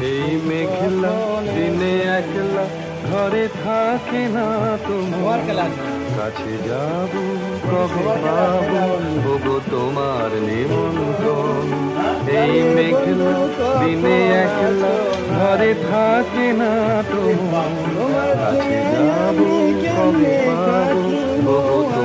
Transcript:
এই মেঘলা দিনে একলা ঘরে থাকে না তোমার কাছে যাব কবে পাবো ওগো তোমার নিমন্ত্রণ। এই মেঘলা দিনে একলা ঘরে থাকে না তোমার কাছে যাব কবে পাবো ওগো